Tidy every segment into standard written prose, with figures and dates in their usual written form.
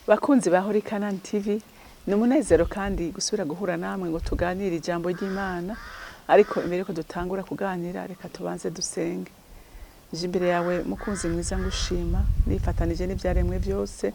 Bakunzi bahori CANAAN TV ni umunezero kandi gusubira guhura namwe ngo tuganire ijambo ry'Imana, ariko imbere ko dutangura kuganira reka tubanze dusenge. Imbere yawe mukunzi mwiza ngushima, nifatanije n'ivyaremwe byose,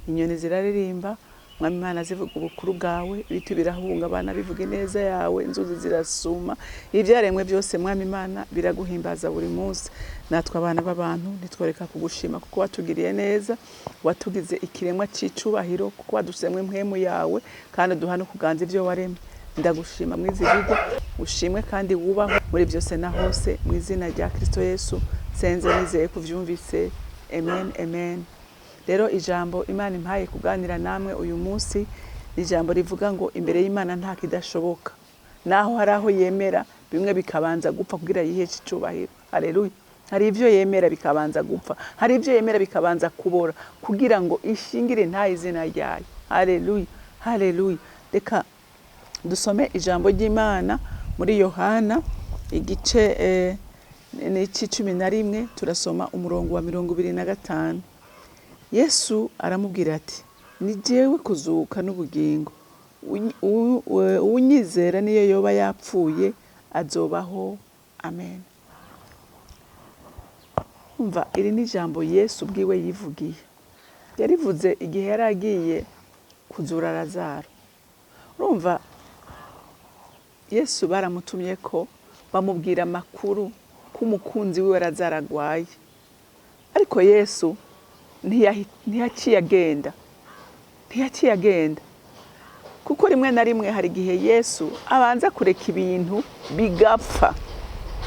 inyoni ziraririmba, Mwami Imana zivuga ubukuru bwawe, ibiti birahunga, abana bivuga neza yawe, inzuzi zirasuma, ivyaremwe byose Mwami Imana biraguhimbaza buri munsi. Natwe abana b'abantu nitworeka kugushima kuko watugiriye neza, watugize ikiremwa c'icubahiro, kuko wadusemwe mpwemu yawe kandi duhana kuganza ivyo waremye. Ndagushima mwizigigo, ushimwe kandi wubaho muri byose na hose, mu izina rya Kristo Yesu senze nizeye kuvyumvise. Amen, amen. Rero ijambo Imana impaye kuganira namwe uyu munsi ni ijambo rivuga ngo imbere y'Imana ntakidashoboka. Naho haraho yemera bimwe bikabanza gupfa kugira yiheshe icubahiro. Haleluya. Hari ivyo yemera bikabanza gupfa, hari ivyo yemera bikabanza kubora kugira ngo ishingire nta izina ryayo. Haleluya, haleluya. Reka dusome ijambo ry'Imana muri Yohana igice ni 11, turasoma umurongo wa 25. Yesu aramubwira ati, ni jewe kuzuka n'ubugingo, unyizera niyo yoba yapfuye azobaho. Amen. Umva, iri ni ijambo Yesu bwiwe yivugiye. Yarivuze igihe yaragiye kuzura Lazaro. Urumva, Yesu baramutumye ko bamubwira makuru k'umukunzi wiwe Lazaro agwaye. Ariko Yesu ntiyaciye agenda, kuko rimwe na rimwe hari igihe Yesu abanza kureka ibintu bigapfa.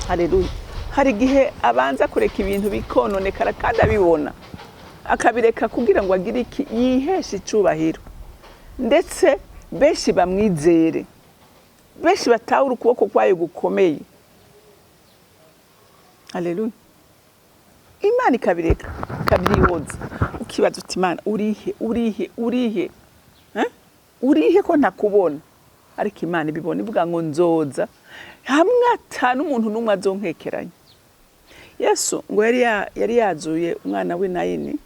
Haleluya. Hari igihe abanza kureka ibintu bikononekara kandi abibona, akabireka kugira ngo agire iki, yiheshe icubahiro, ndetse benshi bamwizere, benshi batahura ukuboko kwayo gukomeye. Haleluya. Imana ikabireka, ikabyihoza, ukibaza uti Imana urihe urihe ko ntakubona? Ariko Imana ibibona, ivuga ngo nzoza hamwe atanu umuntu n'umwe azonkekeranya. Yesu ngo yari yazuye umwana w'Inayini,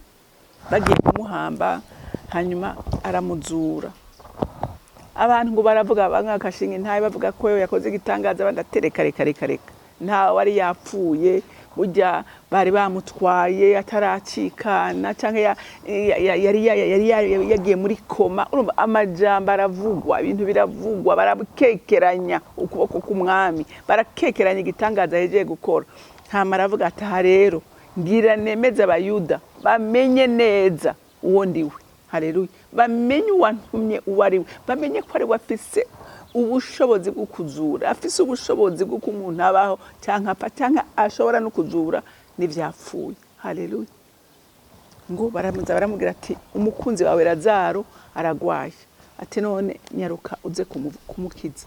bagiye kumuhamba, hanyuma aramuzura. Abantu ngo baravuga bankakashinga intaye, bavuga ko yakoze igitangaza, bandatereka reka nta wari yapfuye, burya bari bamutwaye ataracikana, cyangwa yari yagiye muri koma. Urumva amajambo aravugwa, ibintu biravugwa, barakekeranya ukuboko k'umwami, barakekeranya igitangaza yegeye gukora. Hama aravuga ati, aha rero ngira nemeza abayuda bamenye neza uwo ndiwe. Haleluya. Bamenye uwantumye uwo ari we, bamenye ko ari we afise ubushobozi bwo kuzura, afise ubushobozi bwo umuntu abaho cyangwa apfa, cyangwa ashobora no kuzura n'ivyapfuye. Haleluya. Ngo baramubwira ati, umukunzi wawe Lazaro aragwaye, ati none nyaruka uze kumukiza.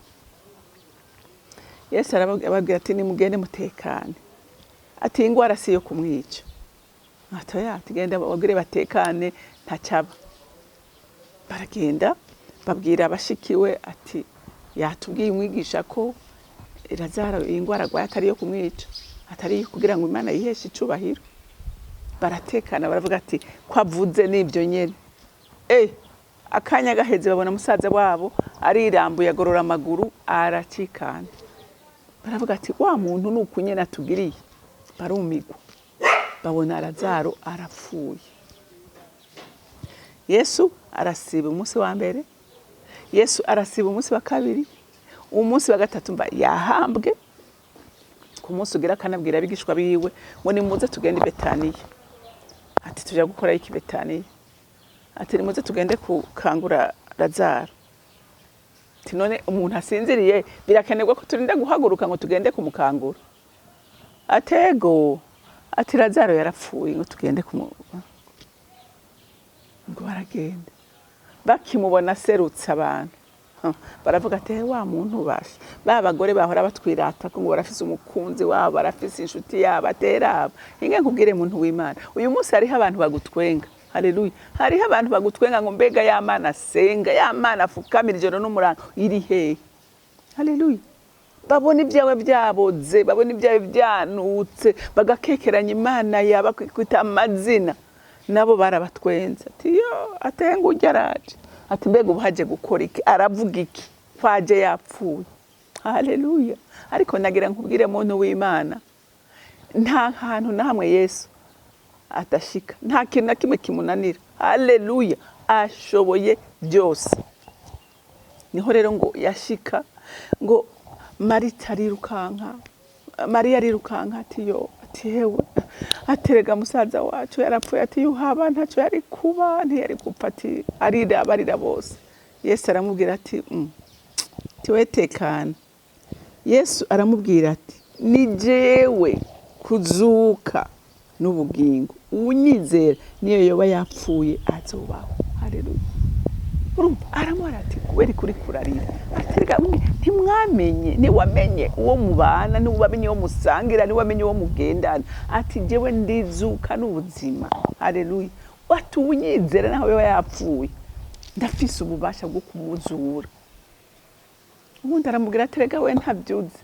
Yesu arababwira ati, nimugende mutekane, ati ingwara siyo kumwica. Atoya, tugenda bagire batekane ntacaba. Baragenda babwira abashikiwe ati, yatubwiye umwigisha ko Lazaro ingwara agwaye atari yo kumwica, atari kugira ngo Imana yiheshe icubahiro. Baratekana baravuga ati, kwavuze n'ibyo nyene. Akanya gaheze babona musaza wabo arirambuye, agorora amaguru, aracikana. Baravuga ati, wa muntu nukunye natugiriye. Barumigwa, babona Lazaro arapfuye. Yesu arasiba umunsi wa mbere, Yesu arasiba umunsi wa kabiri, umunsi wa gatatu mba yahambwe. Ku munsi ugira kanabwira abigishwa biwe ngo nimuze tugende i Betaniya. Ati tuja gukora iki Betaniya? Ati nimuze tugende kukangura Lazaro. Ati none umuntu asinziriye birakenerwa ko turinda guhaguruka ngo tugende kumukangura? Atego, ati Lazaro yarapfuye ngo tugende ngo baragenda. Bakimubona serutse abantu, baravuga ati, wa muntu bashe, bagore bahora batwirata ko ngo barafise umukunzi wabo, barafise inshuti yabo, ateraba. Inge nkubwire muntu w'Imana, uyu munsi hariho abantu bagutwenga. Haleluya. Hariho abantu bagutwenga ngo mbega ya Mana asenga, ya Mana afukamira ijoro n'umurango iri hehe? Haleluya. Babona ibyawe byaboze, babona ibyawe byanutse, bagakekeranya Imana yaba kwita amazina. nabo barabatwenza ati yo atenga ujya araje ati mbega ubuhaje gukora iki aravuga iki kwaje yapfuye. Haleluya. Ariko nagira nkubwire muntu w'Imana, nta hantu na hamwe Yesu atashika, nta kintu na kimwe kimunanira. Haleluya. Ashoboye byose. Niho rero ngo yashika ngo Mariya arirukanka ati yo ati hewe aterega musaza wacu yarapfuye ati yuhaba ntacyo yari kuba ntiyari gupfa ati arira bose. Yesu aramubwira ati tiwe tekana. Yesu aramubwira ati ni jewe kuzuka n'ubugingo, unyizera niyo yoba yapfuye azobaho. Haleluya. Aramubwira ati kubera kuri kurarira aterega ntimwamenye niwamenye uwo mubana niwamenye uwo musangira niwamenye uwo mugendana ati jewe ndizuka n'ubuzima. Haleluya. Ati unyizera naho yoba yapfuye ndafise ububasha bwo kumuzura. Ubundi aramubwira ati rega we ntabyuzi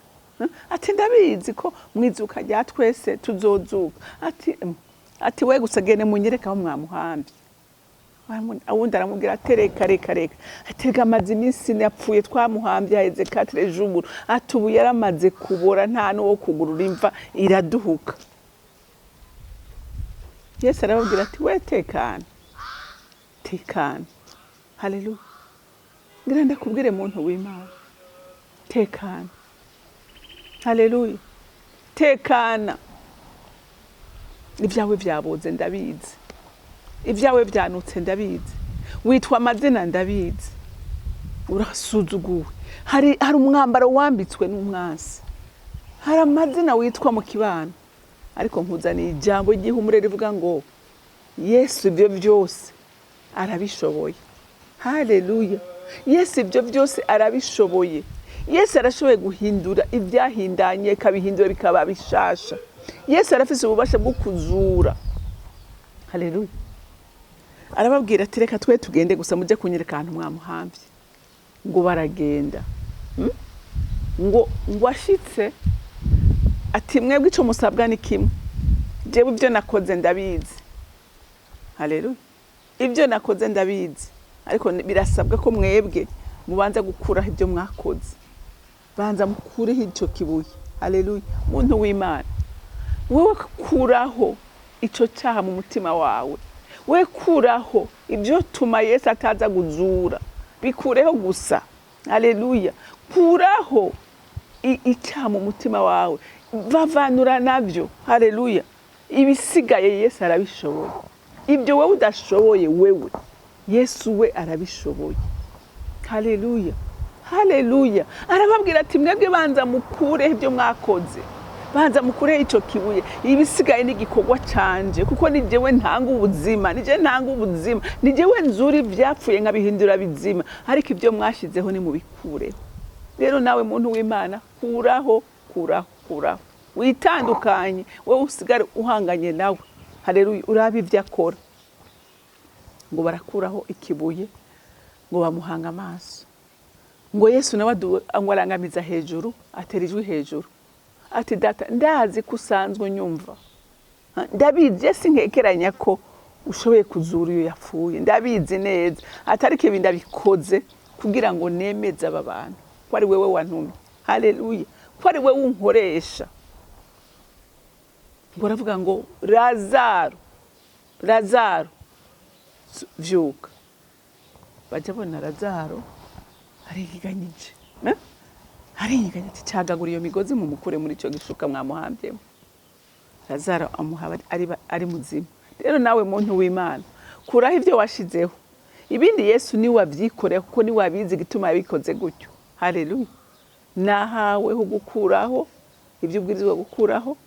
ati ndabizi ko mwizuka rya twese tuzozuka ati we gusa gene munyereka aho mwamuhambye. Ubundi aramubwira ati reka ati rega amaze iminsi yapfuye twamuhambye haheze 4 jours ati ubu yaramaze kubora nta n'uwo kugurura imva iraduhuka. Yesu arababwira ati we tekana. Haleluya. Ngira ndakubwire muntu w'Imana, tekana. Haleluya. Tekana. Ibyawe byaboze ndabizi, ibyawe byanutse ndabizi, witwa amazina ndabizi, urasuzuguwe, hari umwambaro wambitswe n'umwansi, hari amazina witwa mu kibano, ariko nkuzaniye ijambo ry'ihumure rivuga ngo Yesu ibyo byose arabishoboye. Haleluya. Yesu ibyo byose arabishoboye. Yesu arashoboye guhindura ibyahindanye kabihindura bikaba bishasha. Yesu arafise ububasha bwo kuzura. Haleluya. Arababwira ati reka twe tugende gusa mujye kunyereka ahantu mwamuhambye. Ngo baragenda. Ngo ashitse ati mwebwe ico musabwa ni kimwe, jewe ibyo nakoze ndabizi. Haleluya. Ibyo nakoze ndabizi, ariko birasabwa ko mwebwe mubanza gukuraho ibyo mwakoze. Banza mukureho icyo kibuye. Haleluya. Muntu w'Imana, wowe kuraho icyo cyaha mu mutima wawe, we kuraho ibyo tuma Yesu ataza guzura, bikureho gusa. Haleluya. Kuraho icyaha mu mutima wawe, bavanura nabyo. Haleluya. Ibisigaye Yesu arabishoboye. Ibyo wowe udashoboye wewe, Yesu we arabishoboye. Haleluya. Haleluya. Arababwira ati mwebwe banza mukureho ibyo mwakoze, banza mukureho icyo kibuye, ibisigaye n'igikorwa canje, kuko ni jewe ntanga ubuzima, ni jewe ntanga ubuzima, ni jewe nzura ibyapfuye nkabihindura bizima, ariko ibyo mwashizeho ni mubikureho. Rero nawe muntu w'Imana, kuraho. Witandukanye, wowe usigare uhanganye nawe. Haleluya. Urabe ibyo akora. Ngo barakuraho ikibuye, ngo bamuhanga amaso. Ngo Yesu nawe angwarangamiza hejuru, atera ijwi hejuru ati data ndazi kusanzwe nyumva, ndabizi Yesu nkekeranya ko ushoboye kuzura iyo yapfuye, ndabizi neza, atariko ibi ndabikoze kugira ngo nemeze aba bantu ko ari wewe wantumye. Haleluya. Ko ari wewe unkoresha. Ngo aravuga ngo Lazaro vyuka. Baje bona Lazaro ariganyije. Ariganyije ati cagagura iyo migozi mu mukure muri ico gishuka mwamuhambyemo. Lazaro amuhaba ari muzima. Rero nawe muntu w'Imana, kuraho ibyo washizeho. Ibindi Yesu ni wavyikoreye kuko ni wabizi gituma yabikoze gutyo. Haleluya. Nahawe ho gukuraho ibyo ubwirizwa gukuraho.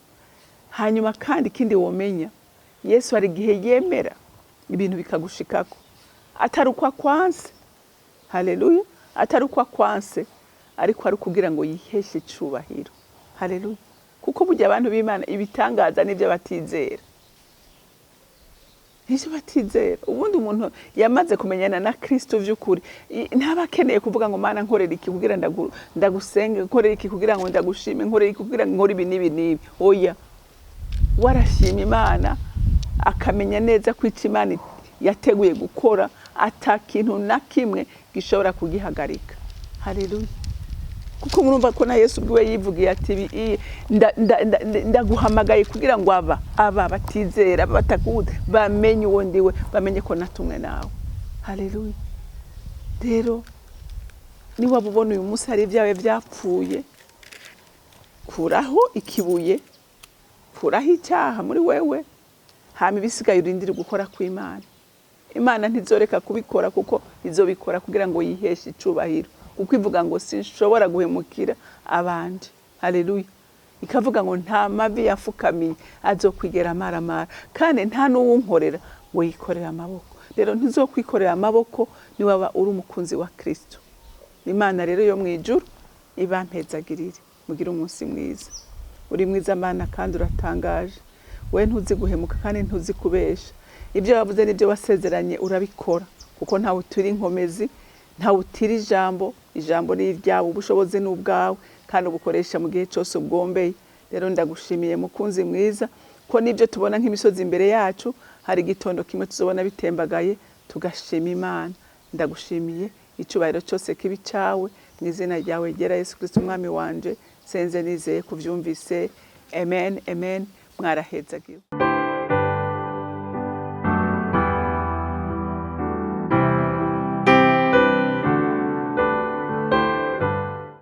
Hanyuma kandi kindi womenya, Yesu ari gihe yemera ibintu bikagushikako, atarukwa kwanse. Haleluya. Atarukwa kwanse, ariko ari kugira ngo yiheshe icubahiro. Haleluya. Kuko burya abantu b'Imana ibitangaza n'ibyo batizera. Nicyo batizera. Ubundi umuntu yamaze kumenyana na Kristo vy'ukuri, ntabakeneye kuvuga ngo Mana nkorera iki kugira ndagusenge, nkorera iki kugira ngo ndagushime, nkorera iki kugira ngo nkore ibi n'ibi n'ibi. Oya. Warashima Imana, akamenya neza ko icyo Imana yateguye gukora ata kintu na kimwe gishobora kugihagarika. Haleluya. Kuko murumva ko na Yesu ubwiwe yivugiye ati ndaguhamagaye kugira ngo aba batizera batakuzi bamenye uwo ndiwe, bamenye ko natumwe nawe. Haleluya. Rero niba ubona uyu munsi hari ibyawe byapfuye, kuraho ikibuye, kuraho icyaha muri wewe, hama ibisigaye urindire gukora kw'Imana. Imana ntizoreka kubikora kuko izobikora kugira ngo yiheshe icubahiro, kuko ivuga ngo sinshobora guhemukira abandi. Haleluya. Ikavuga ngo nta mavi yafukamiye azokwigera amaramara, kandi nta n'uwunkorera ngo yikorere amaboko. Rero ntizokwikorera amaboko ni waba uri umukunzi wa Kristo. Imana rero yo mwijuru ibampezagirire. Mugira umunsi mwiza. Uri mwiza Mana kandi uratangaje. We ntuzi guhemuka kandi ntuzi kubesha. Ibyo wavuze n'ibyo wasezeranye urabikora, kuko ntawe utiri inkomezi, ntawe utiri ijambo. Ijambo ni iryawe, ubushobozi ni ubwawe, kandi ubukoresha mu gihe cyose ubwombeye. Rero ndagushimiye mukunzi mwiza ko nibyo tubona nk'imisozi imbere yacu, hari igitondo kimwe tuzobona bitembagaye tugashima Imana. Ndagushimiye, icyubahiro cyose kibi cyawe, mu izina ryawe ryera Yesu Kristo umwami wanje, senze nizeye kuvyumvise. Amen, amen. Mwarahezagiwe.